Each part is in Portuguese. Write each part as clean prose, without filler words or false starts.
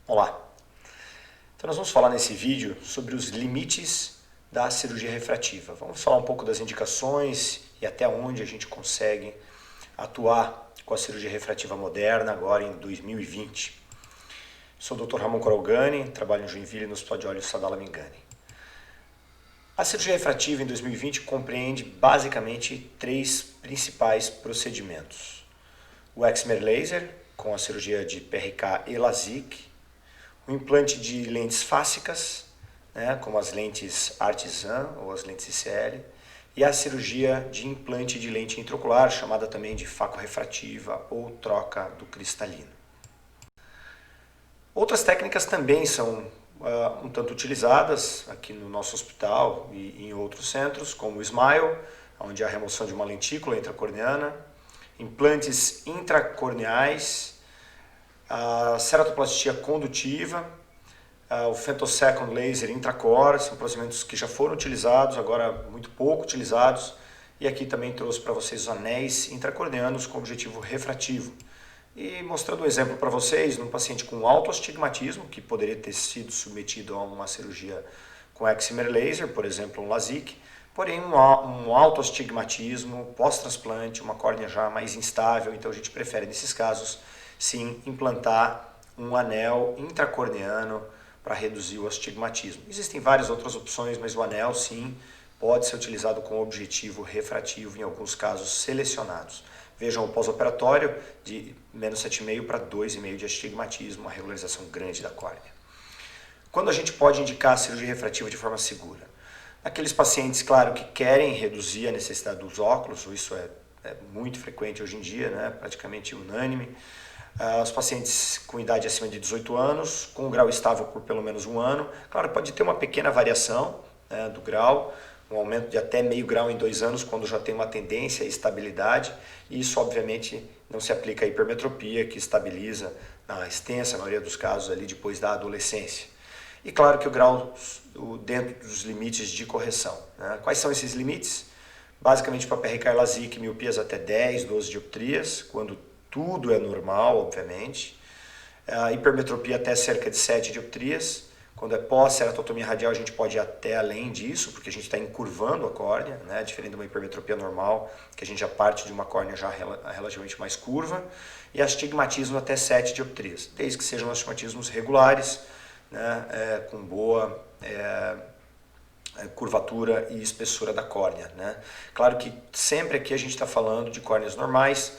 Olá! Então nós vamos falar nesse vídeo sobre os limites da cirurgia refrativa. Vamos falar um pouco das indicações e até onde a gente consegue atuar com a cirurgia refrativa moderna agora em 2020. Sou o Dr. Ramon Coralgani, trabalho em Joinville no Hospital de Olhos Sadala Mingani. A cirurgia refrativa em 2020 compreende basicamente três principais procedimentos. O excimer laser, com a cirurgia de PRK e LASIK, o implante de lentes fásicas, como as lentes Artisan ou as lentes ICL, e a cirurgia de implante de lente intraocular, chamada também de facorefrativa ou troca do cristalino. Outras técnicas também são um tanto utilizadas aqui no nosso hospital e em outros centros, como o SMILE, onde há a remoção de uma lentícula intracorneana, implantes intracorneais, a ceratoplastia condutiva, o femtosecond laser intracore, são procedimentos que já foram utilizados, agora muito pouco utilizados, e aqui também trouxe para vocês os anéis intracorneanos com objetivo refrativo. E mostrando um exemplo para vocês, num paciente com alto astigmatismo, que poderia ter sido submetido a uma cirurgia com excimer laser, por exemplo um LASIK, porém um alto astigmatismo, pós-transplante, uma córnea já mais instável, então a gente prefere nesses casos sim implantar um anel intracorneano para reduzir o astigmatismo. Existem várias outras opções, mas o anel sim pode ser utilizado com objetivo refrativo em alguns casos selecionados. Vejam o pós-operatório de menos 7,5 para 2,5 de astigmatismo, uma regularização grande da córnea. Quando a gente pode indicar a cirurgia refrativa de forma segura? Aqueles pacientes, claro, que querem reduzir a necessidade dos óculos, isso é muito frequente hoje em dia, praticamente unânime. Os pacientes com idade acima de 18 anos, com um grau estável por pelo menos um ano. Claro, pode ter uma pequena variação do grau, um aumento de até meio grau em 2 anos, quando já tem uma tendência e estabilidade. E isso, obviamente, não se aplica à hipermetropia, que estabiliza na extensa maioria dos casos ali depois da adolescência. E claro que o grau dentro dos limites de correção. Quais são esses limites? Basicamente para PRK e LASIK, miopias até 10, 12 dioptrias, quando tudo é normal, obviamente. A hipermetropia até cerca de 7 dioptrias. Quando é pós-ceratotomia radial, a gente pode ir até além disso, porque a gente está encurvando a córnea, diferente de uma hipermetropia normal, que a gente já parte de uma córnea já relativamente mais curva. E astigmatismo até 7 dioptrias, desde que sejam astigmatismos regulares, com boa curvatura e espessura da córnea. Claro que sempre aqui a gente está falando de córneas normais,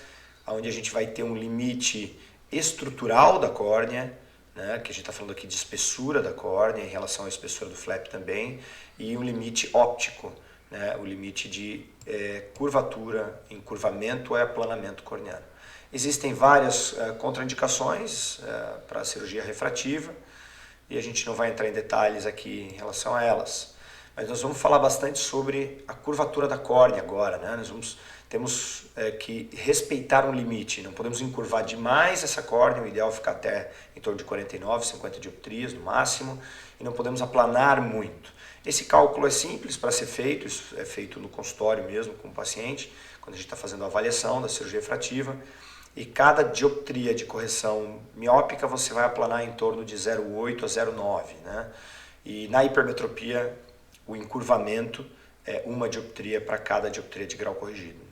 onde a gente vai ter um limite estrutural da córnea, que a gente está falando aqui de espessura da córnea em relação à espessura do flap também, e um limite óptico, o limite de curvatura, encurvamento e aplanamento corneano. Existem várias contraindicações para a cirurgia refrativa, e a gente não vai entrar em detalhes aqui em relação a elas. Mas nós vamos falar bastante sobre a curvatura da córnea agora. Temos que respeitar um limite, não podemos encurvar demais essa córnea, o ideal é ficar até em torno de 49, 50 dioptrias no máximo, e não podemos aplanar muito. Esse cálculo é simples para ser feito, isso é feito no consultório mesmo com o paciente, quando a gente está fazendo a avaliação da cirurgia refrativa, e cada dioptria de correção miópica você vai aplanar em torno de 0,8 a 0,9. E na hipermetropia, o encurvamento é uma dioptria para cada dioptria de grau corrigido.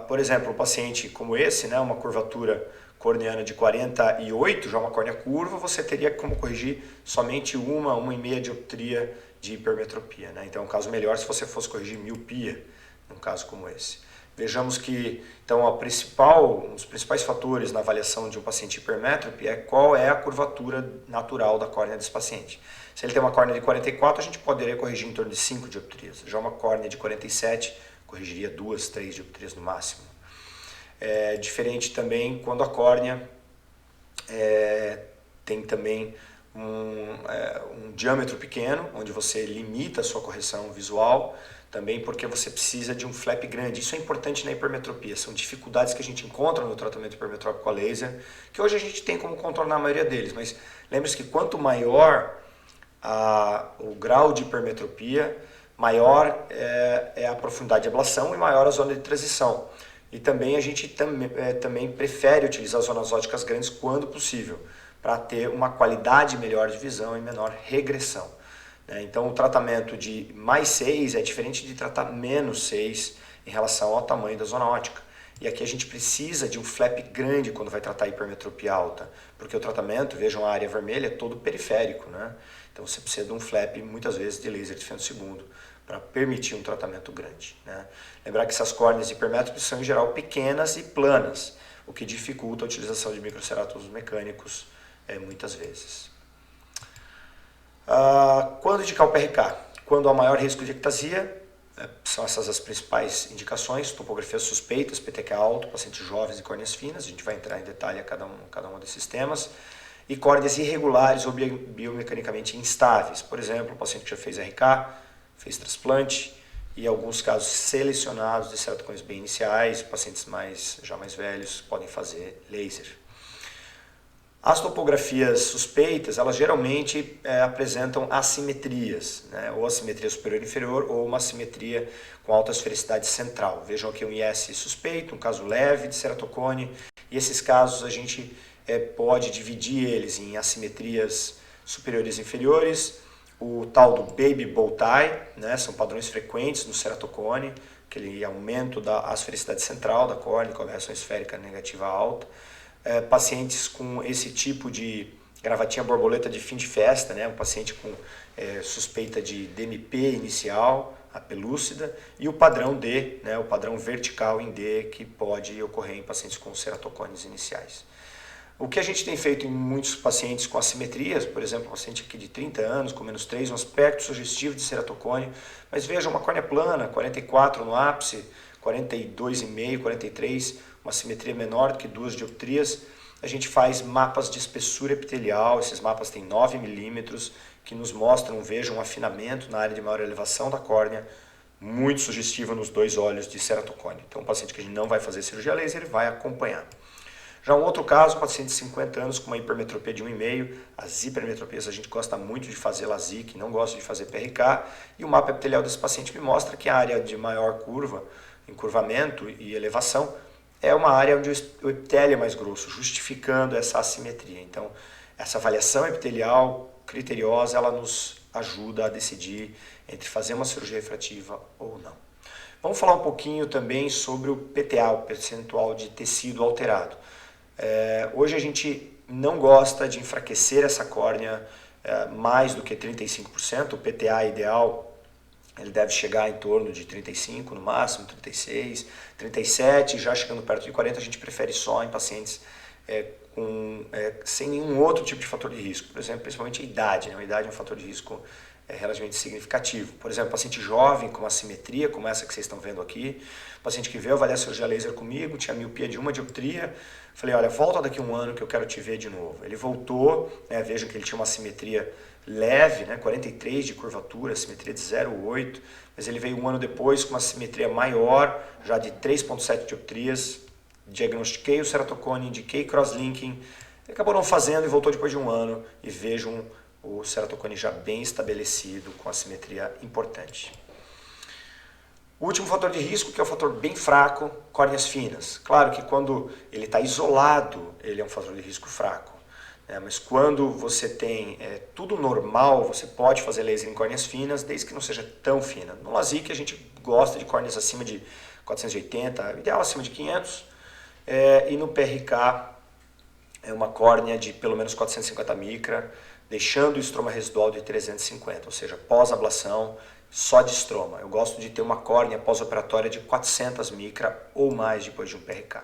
Por exemplo, um paciente como esse, uma curvatura corneana de 48, já uma córnea curva, você teria como corrigir somente uma e meia dioptria de hipermetropia. Então é um caso melhor se você fosse corrigir miopia, num caso como esse. Vejamos que então, um dos principais fatores na avaliação de um paciente hipermétrope é qual é a curvatura natural da córnea desse paciente. Se ele tem uma córnea de 44, a gente poderia corrigir em torno de 5 dioptrias. Já uma córnea de 47, corrigiria 2, 3 dioptrias no máximo. É diferente também quando a córnea tem também um diâmetro pequeno, onde você limita a sua correção visual, também porque você precisa de um flap grande. Isso é importante na hipermetropia, são dificuldades que a gente encontra no tratamento hipermetrópico a laser, que hoje a gente tem como contornar a maioria deles, mas lembre-se que quanto maior o grau de hipermetropia, maior é a profundidade de ablação e maior a zona de transição. E também a gente também prefere utilizar zonas óticas grandes quando possível, para ter uma qualidade melhor de visão e menor regressão. Então o tratamento de mais 6 é diferente de tratar menos 6 em relação ao tamanho da zona óptica. E aqui a gente precisa de um flap grande quando vai tratar hipermetropia alta, porque o tratamento, vejam a área vermelha, é todo periférico, né? Então você precisa de um flap muitas vezes de laser de femtosegundo para permitir um tratamento grande, né? Lembrar que essas córneas hipermétropes são em geral pequenas e planas, o que dificulta a utilização de microceratossos mecânicos muitas vezes. Quando indicar o PRK? Quando há maior risco de ectasia, são essas as principais indicações: topografias suspeitas, PTK alto, pacientes jovens e córneas finas, a gente vai entrar em detalhe a cada um desses temas, e córneas irregulares ou biomecanicamente instáveis, por exemplo, o paciente que já fez RK, fez transplante, e alguns casos selecionados de ceratocônios bem iniciais, pacientes já mais velhos podem fazer laser. As topografias suspeitas, elas geralmente apresentam assimetrias, né? Ou assimetria superior e inferior, ou uma assimetria com alta esfericidade central. Vejam aqui um IS suspeito, um caso leve de ceratocone, e esses casos a gente pode dividir eles em assimetrias superiores e inferiores, o tal do baby bow tie, né? São padrões frequentes no ceratocone, aquele aumento da esfericidade central da córnea, com a variação esférica negativa alta. Pacientes com esse tipo de gravatinha borboleta de fim de festa, né? Um paciente com suspeita de DMP inicial, a pelúcida, e o padrão D, né? O padrão vertical em D, que pode ocorrer em pacientes com ceratocones iniciais. O que a gente tem feito em muitos pacientes com assimetrias, por exemplo, um paciente aqui de 30 anos, com menos 3, um aspecto sugestivo de ceratocone, mas veja uma córnea plana, 44 no ápice, 42,5, 43, uma simetria menor do que 2 dioptrias, a gente faz mapas de espessura epitelial, esses mapas têm 9 milímetros, que nos mostram, vejam, um afinamento na área de maior elevação da córnea, muito sugestivo nos dois olhos de ceratocone. Então, um paciente que a gente não vai fazer cirurgia laser, ele vai acompanhar. Já um outro caso, um paciente de 50 anos com uma hipermetropia de 1,5, as hipermetropias a gente gosta muito de fazer LASIK, não gosta de fazer PRK, e o mapa epitelial desse paciente me mostra que a área de maior curva, encurvamento e elevação, é uma área onde o epitélio é mais grosso, justificando essa assimetria. Então, essa avaliação epitelial criteriosa, ela nos ajuda a decidir entre fazer uma cirurgia refrativa ou não. Vamos falar um pouquinho também sobre o PTA, o percentual de tecido alterado. Hoje a gente não gosta de enfraquecer essa córnea mais do que 35%, o PTA ideal ele deve chegar em torno de 35 no máximo, 36, 37, já chegando perto de 40 a gente prefere só em pacientes sem nenhum outro tipo de fator de risco, por exemplo, principalmente a idade, né? A idade é um fator de risco relativamente significativo. Por exemplo, paciente jovem com assimetria, como essa que vocês estão vendo aqui, paciente que veio avaliar cirurgia laser comigo, tinha miopia de 1 dioptria, falei, olha, volta daqui a um ano que eu quero te ver de novo. Ele voltou, né, vejam que ele tinha uma assimetria leve, né, 43 de curvatura, assimetria de 0,8, mas ele veio um ano depois com uma assimetria maior, já de 3,7 dioptrias, diagnostiquei o ceratocone, indiquei crosslinking, ele acabou não fazendo e voltou depois de um ano, e vejam o ceratocone já bem estabelecido, com assimetria importante. O último fator de risco, que é o fator bem fraco, córneas finas. Claro que quando ele está isolado, ele é um fator de risco fraco. Mas quando você tem tudo normal, você pode fazer laser em córneas finas, desde que não seja tão fina. No LASIK a gente gosta de córneas acima de 480, ideal acima de 500, e no PRK é uma córnea de pelo menos 450 micra, deixando o estroma residual de 350, ou seja, pós-ablação, só de estroma. Eu gosto de ter uma córnea pós-operatória de 400 micra ou mais depois de um PRK.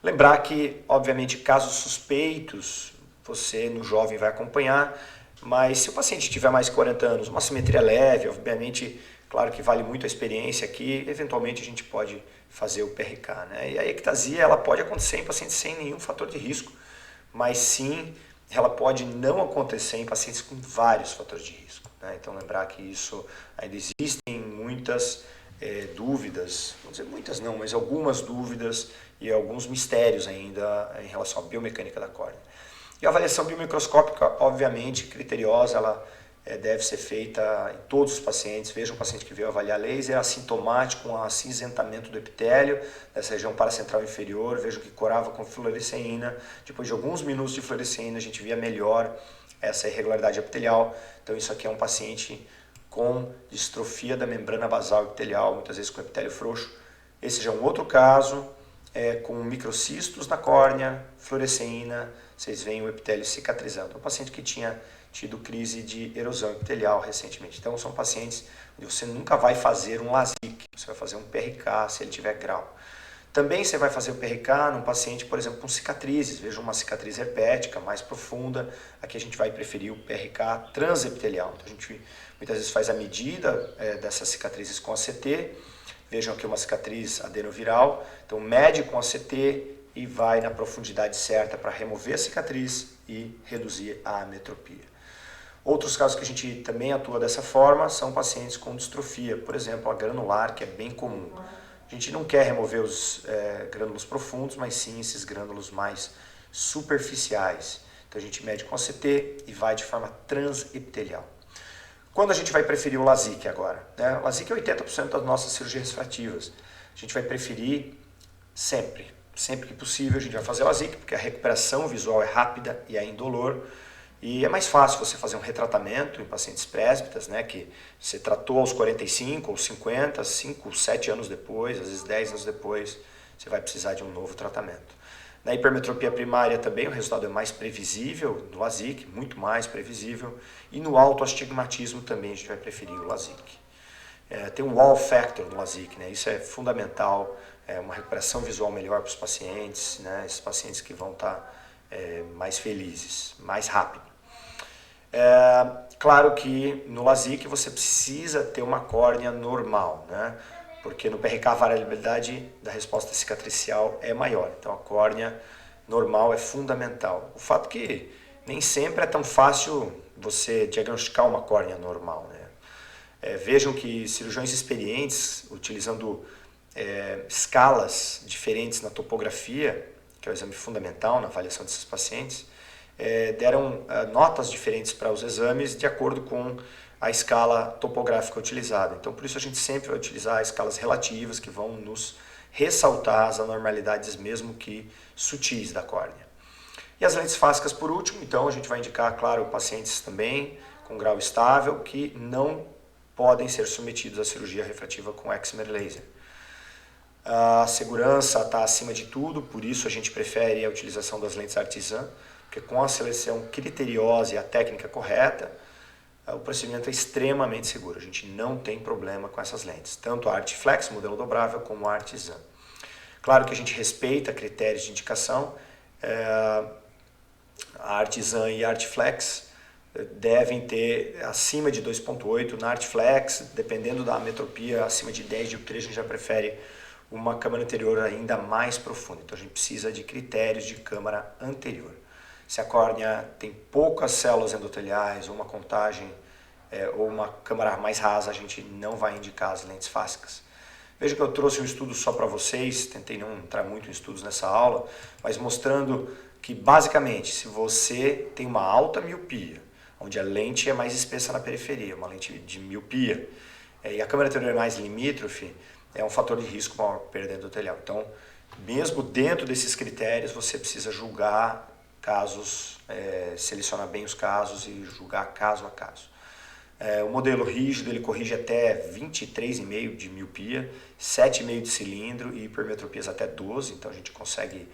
Lembrar que, obviamente, casos suspeitos, você no jovem vai acompanhar, mas se o paciente tiver mais de 40 anos, uma simetria leve, obviamente, claro que vale muito a experiência aqui, eventualmente a gente pode fazer o PRK, né? E a ectasia, ela pode acontecer em pacientes sem nenhum fator de risco, mas sim, ela pode não acontecer em pacientes com vários fatores de risco, né? Então lembrar que isso ainda existem muitas dúvidas, não dizer muitas não, mas algumas dúvidas e alguns mistérios ainda em relação à biomecânica da córnea. E a avaliação biomicroscópica, obviamente, criteriosa, ela deve ser feita em todos os pacientes. Veja um paciente que veio avaliar laser assintomático com acinzentamento do epitélio dessa região paracentral inferior, veja que corava com fluoresceína. Depois de alguns minutos de fluoresceína a gente via melhor essa irregularidade epitelial. Então isso aqui é um paciente com distrofia da membrana basal epitelial, muitas vezes com epitélio frouxo. Esse já é um outro caso, com microcistos na córnea, fluoresceína, vocês veem o epitélio cicatrizando. Um paciente que tinha tido crise de erosão epitelial recentemente. Então são pacientes onde você nunca vai fazer um LASIK, você vai fazer um PRK se ele tiver grau. Também você vai fazer o PRK num paciente, por exemplo, com cicatrizes. Veja uma cicatriz herpética mais profunda. Aqui a gente vai preferir o PRK transepitelial. Então a gente muitas vezes faz a medida dessas cicatrizes com ACT. Vejam aqui uma cicatriz adenoviral. Então mede com ACT e vai na profundidade certa para remover a cicatriz e reduzir a ametropia. Outros casos que a gente também atua dessa forma são pacientes com distrofia, por exemplo, a granular, que é bem comum. A gente não quer remover os grânulos profundos, mas sim esses grânulos mais superficiais. Então a gente mede com ACT e vai de forma transepitelial. Quando a gente vai preferir o LASIK agora? O LASIK é 80% das nossas cirurgias refrativas. A gente vai preferir sempre que possível a gente vai fazer o LASIK, porque a recuperação visual é rápida e é indolor. E é mais fácil você fazer um retratamento em pacientes presbitas, que você tratou aos 45 ou 50, 5, 7 anos depois, às vezes 10 anos depois, você vai precisar de um novo tratamento. Na hipermetropia primária também o resultado é mais previsível no LASIK, muito mais previsível. E no autoastigmatismo também a gente vai preferir o LASIK. Tem um wow factor no LASIK, isso é fundamental, uma recuperação visual melhor para os pacientes, esses pacientes que vão estar mais felizes, mais rápido. Claro que no LASIK você precisa ter uma córnea normal, porque no PRK a variabilidade da resposta cicatricial é maior, então a córnea normal é fundamental. O fato que nem sempre é tão fácil você diagnosticar uma córnea normal. Vejam que cirurgiões experientes, utilizando escalas diferentes na topografia, que é o exame fundamental na avaliação desses pacientes, deram notas diferentes para os exames de acordo com a escala topográfica utilizada. Então, por isso a gente sempre vai utilizar escalas relativas que vão nos ressaltar as anormalidades, mesmo que sutis da córnea. E as lentes fásicas, por último, então a gente vai indicar, claro, pacientes também com grau estável que não podem ser submetidos à cirurgia refrativa com excimer laser. A segurança está acima de tudo, por isso a gente prefere a utilização das lentes Artisan, porque com a seleção criteriosa e a técnica correta, o procedimento é extremamente seguro. A gente não tem problema com essas lentes, tanto a Artiflex, modelo dobrável, como a Artisan. Claro que a gente respeita critérios de indicação. A Artisan e a Artiflex devem ter acima de 2.8. Na Artiflex, dependendo da ametropia, acima de 10 dioptrias, a gente já prefere uma câmara anterior ainda mais profunda. Então a gente precisa de critérios de câmara anterior. Se a córnea tem poucas células endoteliais ou uma contagem ou uma câmara mais rasa, a gente não vai indicar as lentes fásicas. Veja que eu trouxe um estudo só para vocês, tentei não entrar muito em estudos nessa aula, mas mostrando que basicamente se você tem uma alta miopia, onde a lente é mais espessa na periferia, uma lente de miopia, e a câmara anterior é mais limítrofe, é um fator de risco para uma perda endotelial. Então, mesmo dentro desses critérios, você precisa julgar casos, selecionar bem os casos e julgar caso a caso. O modelo rígido ele corrige até 23,5 de miopia, 7,5 de cilindro e hipermetropias até 12, então a gente consegue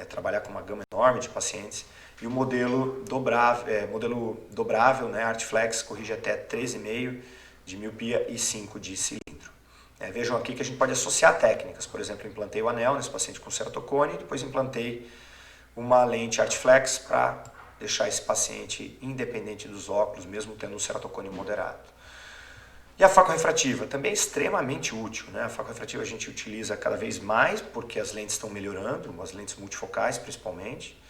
trabalhar com uma gama enorme de pacientes. E o modelo dobrável, Artiflex, corrige até 13,5 de miopia e 5 de cilindro. Vejam aqui que a gente pode associar técnicas, por exemplo, implantei o anel nesse paciente com ceratocone e depois implantei uma lente Artiflex para deixar esse paciente independente dos óculos, mesmo tendo um ceratocone moderado. E a facorefrativa também é extremamente útil. A facorefrativa a gente utiliza cada vez mais porque as lentes estão melhorando, as lentes multifocais principalmente.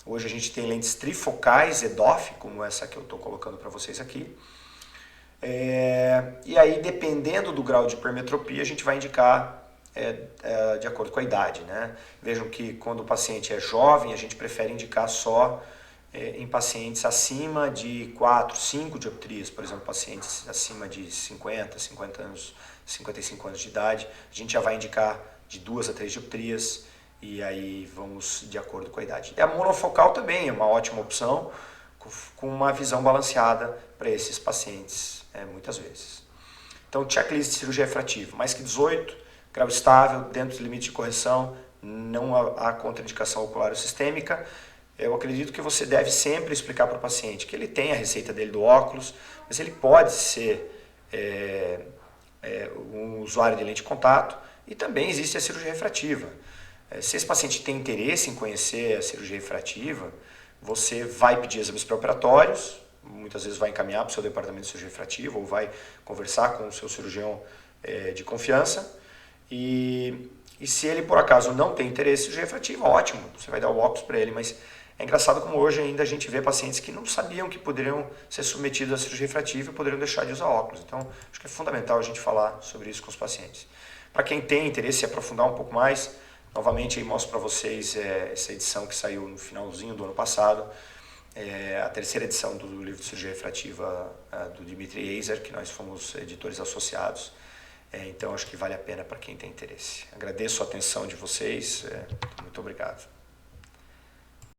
Hoje a gente tem lentes trifocais EDOF, como essa que eu estou colocando para vocês aqui. E aí, dependendo do grau de hipermetropia, a gente vai indicar de acordo com a idade. Vejam que quando o paciente é jovem, a gente prefere indicar só em pacientes acima de 4, 5 dioptrias, por exemplo, pacientes acima de 50 anos, 55 anos de idade, a gente já vai indicar de 2 a 3 dioptrias e aí vamos de acordo com a idade. E a monofocal também é uma ótima opção, com uma visão balanceada para esses pacientes, muitas vezes. Então, checklist de cirurgia refrativa, mais que 18, grau estável, dentro do limite de correção, não há contraindicação ocular ou sistêmica. Eu acredito que você deve sempre explicar para o paciente que ele tem a receita dele do óculos, mas ele pode ser um usuário de lente de contato e também existe a cirurgia refrativa. Se esse paciente tem interesse em conhecer a cirurgia refrativa, você vai pedir exames pré-operatórios, muitas vezes vai encaminhar para o seu departamento de cirurgia refrativa ou vai conversar com o seu cirurgião de confiança e se ele por acaso não tem interesse em cirurgia refrativa, ótimo, você vai dar o óculos para ele, mas é engraçado como hoje ainda a gente vê pacientes que não sabiam que poderiam ser submetidos à cirurgia refrativa e poderiam deixar de usar óculos. Então, acho que é fundamental a gente falar sobre isso com os pacientes. Para quem tem interesse em aprofundar um pouco mais, novamente aí mostro para vocês essa edição que saiu no finalzinho do ano passado, a terceira edição do livro de cirurgia refrativa do Dimitri Eiser, que nós fomos editores associados. Então, acho que vale a pena para quem tem interesse. Agradeço a atenção de vocês, muito obrigado.